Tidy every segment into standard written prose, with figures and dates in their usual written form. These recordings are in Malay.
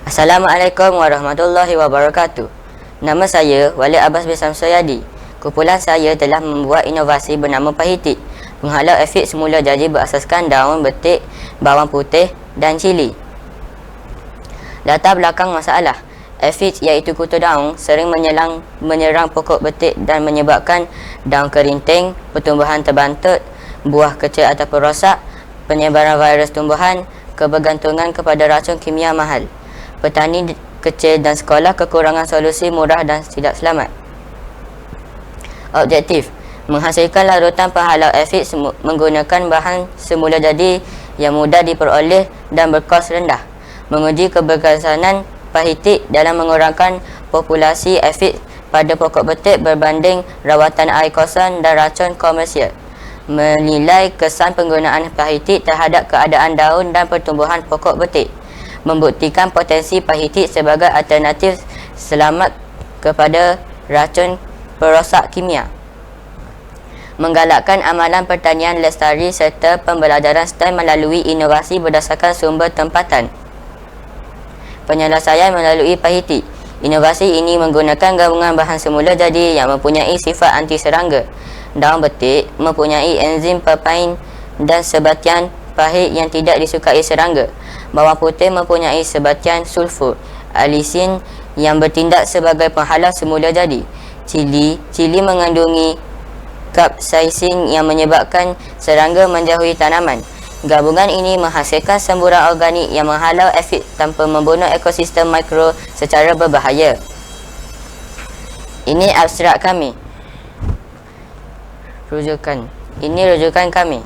Assalamualaikum warahmatullahi wabarakatuh. Nama saya Walid Abbas bin Samsuyadi. Kumpulan saya telah membuat inovasi bernama Pahitik, penghalau efek semula jadi berasaskan daun betik, bawang putih dan cili. Latar belakang masalah, efek iaitu kutu daun sering menyerang pokok betik dan menyebabkan daun kerinting, pertumbuhan terbantut, buah kecil ataupun rosak, penyebaran virus tumbuhan, kebergantungan kepada racun kimia mahal. Petani kecil dan sekolah kekurangan solusi murah dan tidak selamat. Objektif: menghasilkan larutan penghalau efek menggunakan bahan semula jadi yang mudah diperoleh dan berkos rendah. Menguji keberkesanan Pahitik dalam mengurangkan populasi efek pada pokok betik berbanding rawatan air kosan dan racun komersial. Menilai kesan penggunaan Pahitik terhadap keadaan daun dan pertumbuhan pokok betik. Membuktikan potensi Pahitik sebagai alternatif selamat kepada racun perosak kimia. Menggalakkan amalan pertanian lestari serta pembelajaran STEM melalui inovasi berdasarkan sumber tempatan. Penyelesaian melalui Pahitik. Inovasi ini menggunakan gabungan bahan semula jadi yang mempunyai sifat anti serangga. Daun betik mempunyai enzim papain dan sebatian pahit yang tidak disukai serangga. Bawang putih mempunyai sebatian sulfur, alisin yang bertindak sebagai penghalau semula jadi. Cili mengandungi kapsaisin yang menyebabkan serangga menjauhi tanaman. Gabungan ini menghasilkan semburan organik yang menghalau efek tanpa membunuh ekosistem mikro secara berbahaya. Ini abstrak kami. Ini rujukan kami.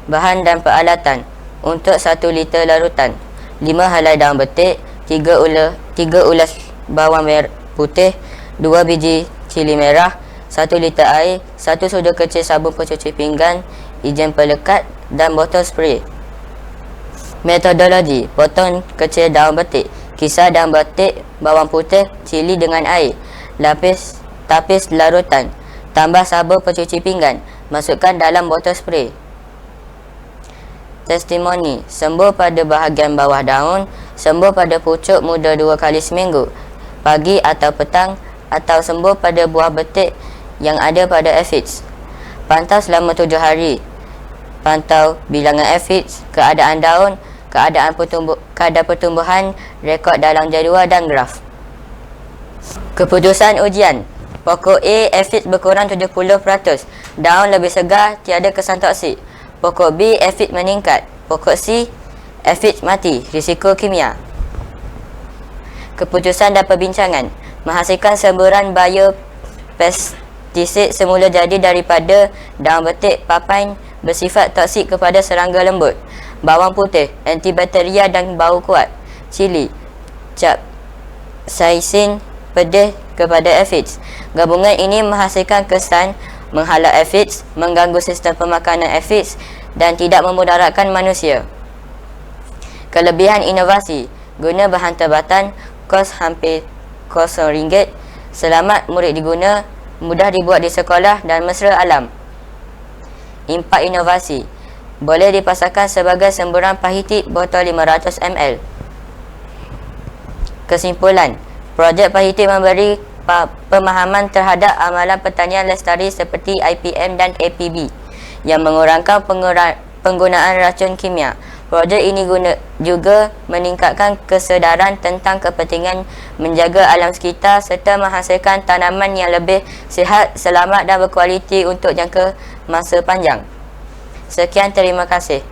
Bahan dan peralatan. Untuk 1 liter larutan, 5 helai daun betik, 3 ulas bawang putih, 2 biji cili merah, 1 liter air, 1 sudu kecil sabun pencuci pinggan, ijen pelekat dan botol spray. Metodologi: potong kecil daun betik, kisar daun betik, bawang putih, cili dengan air, tapis larutan, tambah sabun pencuci pinggan, masukkan dalam botol spray. Testimoni: sembuh pada bahagian bawah daun, sembuh pada pucuk muda 2 kali seminggu, pagi atau petang, atau sembuh pada buah betik yang ada pada aphids. Pantau selama 7 hari. Pantau bilangan aphids, keadaan daun, kadar pertumbuhan, rekod dalam jadual dan graf. Keputusan ujian: pokok A, aphids berkurang 70%, daun lebih segar, tiada kesan toksik. Pokok B, aphids meningkat. Pokok C, aphids mati, risiko kimia. Keputusan dan perbincangan: menghasilkan semburan biopestisid semula jadi daripada daun betik papain bersifat toksik kepada serangga lembut. Bawang putih, antibakteria dan bau kuat. Cili, capsaicin, pedih kepada aphids. Gabungan ini menghasilkan kesan menghalau aphids, mengganggu sistem pemakanan aphids dan tidak memudaratkan manusia. Kelebihan inovasi: guna bahan tempatan, kos hampir RM0, selamat murid diguna, mudah dibuat di sekolah dan mesra alam. Impak inovasi: boleh dipasarkan sebagai semburan Pahitik botol 500 ml. Kesimpulan: projek Pahitik memberi pemahaman terhadap amalan pertanian lestari seperti IPM dan APB yang mengurangkan penggunaan racun kimia. Projek ini juga meningkatkan kesedaran tentang kepentingan menjaga alam sekitar serta menghasilkan tanaman yang lebih sihat, selamat dan berkualiti untuk jangka masa panjang. Sekian, terima kasih.